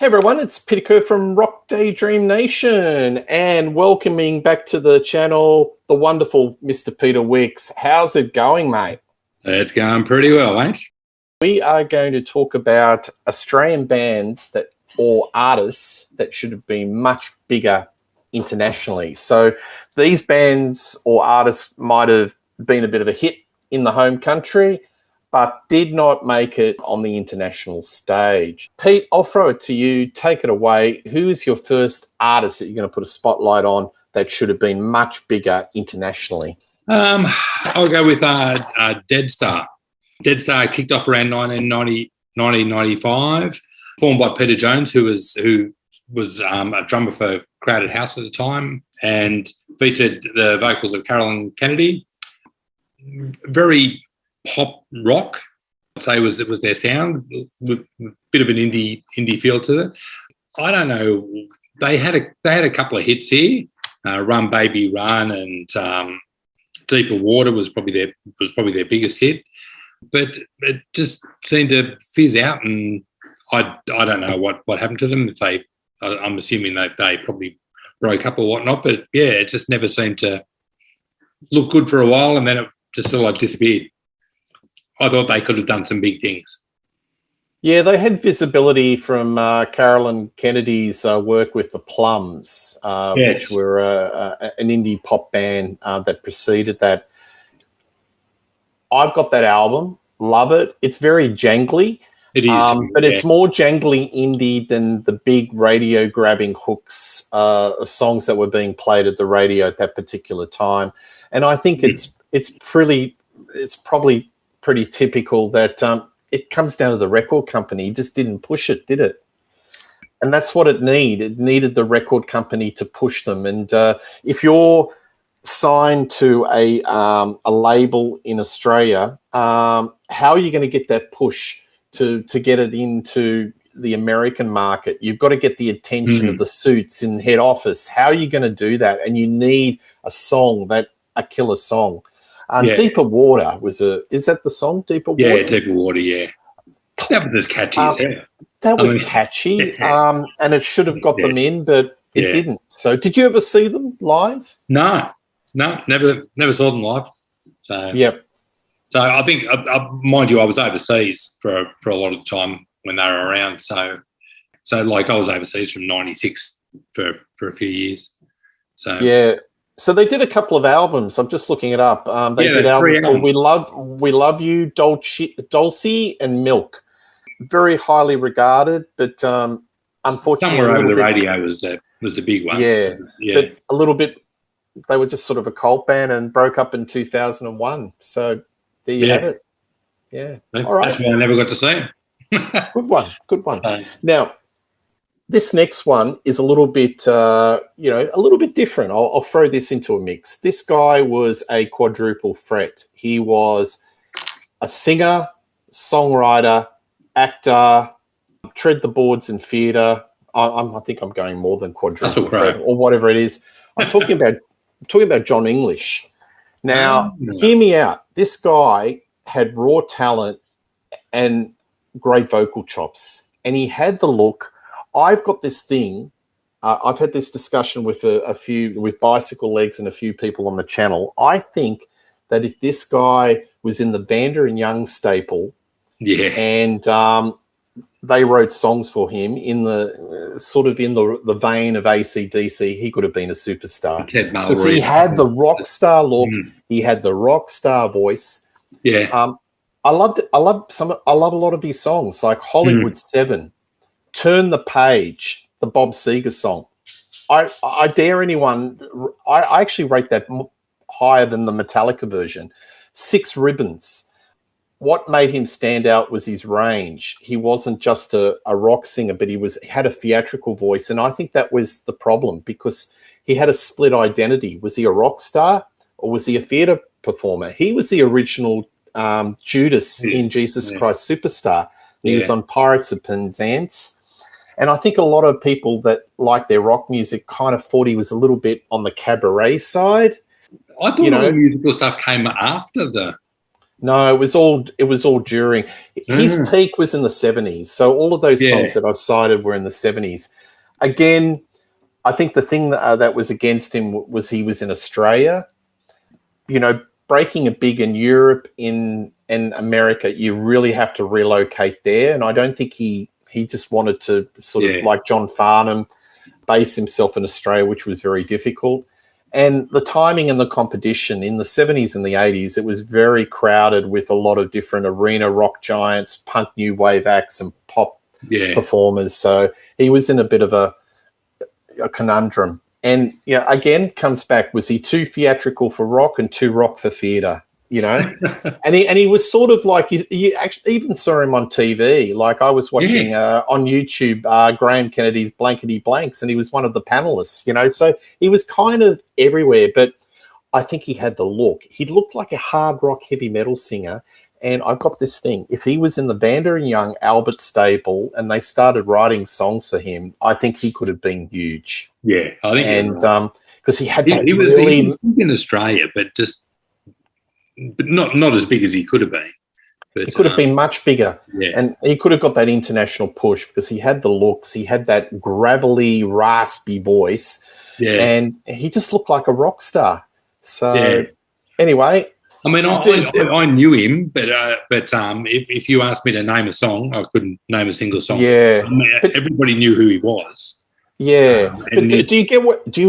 Hey everyone, it's Peter Kerr from Rock Daydream Nation and welcoming back to the channel the wonderful Mr. Peter Wicks. How's it going, mate? It's going pretty well, mate. We are going to talk about Australian bands or artists that should have been much bigger internationally. So these bands or artists might have been a bit of a hit in the home country, but did not make it on the international stage. Pete, I'll throw it to you. Take it away. Who is your first artist that you're going to put a spotlight on that should have been much bigger internationally? I'll go with Deadstar. Deadstar kicked off around 1995, formed by Peter Jones, who was a drummer for Crowded House at the time, and featured the vocals of Carolyn Kennedy. Very pop rock, I'd say it was their sound, with a bit of an indie feel to it. I don't know. They had a couple of hits here, "Run Baby Run" and "Deeper Water" was probably their biggest hit, but it just seemed to fizz out, and I don't know what happened to them. I'm assuming that they probably broke up or whatnot, but yeah, it just never seemed to look good for a while, and then it just sort of like disappeared. I thought they could have done some big things. Yeah, they had visibility from Carolyn Kennedy's work with the Plums, Yes. which were an indie pop band that preceded that. I've got that album, love it. It's very jangly. It is, but it's more jangly indie than the big radio-grabbing hooks songs that were being played at the radio at that particular time. And I think it's probably pretty typical that it comes down to the record company. It just didn't push it, did it? And that's what it needed. It needed the record company to push them. And if you're signed to a label in Australia, how are you going to get that push to get it into the American market? You've got to get the attention of the suits in head office. How are you going to do that? And you need a killer song. Deeper Water is that the song, Deeper Water? Yeah, Deeper Water, yeah. That was as catchy as hell. That was catchy, and it should have got them in, but it didn't. So did you ever see them live? No, never saw them live. So yep. So I think, mind you, I was overseas for a lot of the time when they were around. So like I was overseas from '96 for a few years. So yeah. So they did a couple of albums. I'm just looking it up. They did albums called "We Love You," "Dulce," and "Milk." Very highly regarded, but unfortunately, somewhere over the radio was the big one. Yeah, but a little bit. They were just sort of a cult band and broke up in 2001. So there you have it. Yeah, all right. That's why I never got to see them. Good one. Now, this next one is a little bit, a little bit different. I'll throw this into a mix. This guy was a quadruple threat. He was a singer, songwriter, actor, tread the boards in theatre. I think I'm going more than quadruple threat or whatever it is. I'm talking about Jon English. Now, hear me out. This guy had raw talent and great vocal chops, and he had the look. I've got this thing. I've had this discussion with with Bicycle Legs and a few people on the channel. I think that if this guy was in the Vander and Young staple, and they wrote songs for him in the vein of AC/DC, he could have been a superstar because he had the rock star look. He had the rock star voice. Yeah, I love a lot of his songs, like Hollywood 7. Turn the Page, the Bob Seger song. I dare anyone. I actually rate that higher than the Metallica version. 6 Ribbons. What made him stand out was his range. He wasn't just a rock singer, but he had a theatrical voice, and I think that was the problem because he had a split identity. Was he a rock star or was he a theatre performer? He was the original Judas in Jesus Christ Superstar. He was on Pirates of Penzance. And I think a lot of people that like their rock music kind of thought he was a little bit on the cabaret side. I thought all the musical stuff came after the No, it was all during. His peak was in the 70s. So all of those songs that I've cited were in the 70s. Again, I think the thing that was against him was he was in Australia. You know, breaking it big in Europe, in America, you really have to relocate there. And I don't think he just wanted to sort of, like John Farnham, base himself in Australia, which was very difficult. And the timing and the competition in the 70s and the 80s, it was very crowded with a lot of different arena rock giants, punk new wave acts, and pop performers. So he was in a bit of a conundrum. And, you know, again, comes back, was he too theatrical for rock and too rock for theatre? You know, and he was sort of like, you actually even saw him on TV. Like I was watching on YouTube Graham Kennedy's Blankety Blanks, and he was one of the panelists. You know, so he was kind of everywhere. But I think he had the look. He looked like a hard rock heavy metal singer. And I've got this thing: if he was in the Vander and Young Albert stable and they started writing songs for him, I think he could have been huge. Yeah, I think, and because he had that he was in Australia, but not as big as he could have been. But, he could have been much bigger, and he could have got that international push because he had the looks, he had that gravelly, raspy voice, and he just looked like a rock star. So, anyway, I mean, I knew him, but if you asked me to name a song, I couldn't name a single song. Yeah, I mean, everybody knew who he was. Yeah, but do you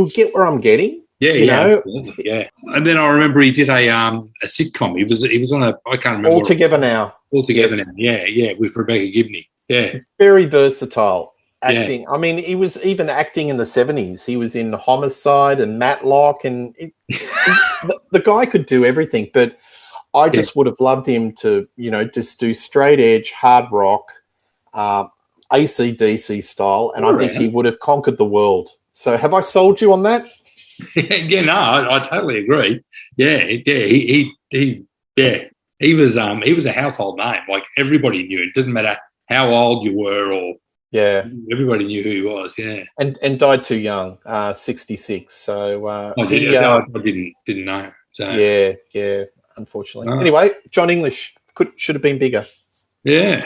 get where I'm getting? Yeah, yeah. And then I remember he did a sitcom. He was on I can't remember. All Together Now. Now. Yeah, with Rebecca Gibney. Yeah. Very versatile acting. Yeah. I mean, he was even acting in the 70s. He was in Homicide and Matlock, and the guy could do everything. But I just would have loved him to, you know, just do straight edge, hard rock, AC/DC style, and I think he would have conquered the world. So have I sold you on that? No, I totally agree. He was a household name. Like everybody knew. It doesn't matter how old you were, or everybody knew who he was. Yeah, and died too young, 66. So I didn't know. So yeah, unfortunately. Anyway, Jon English should have been bigger. Yeah.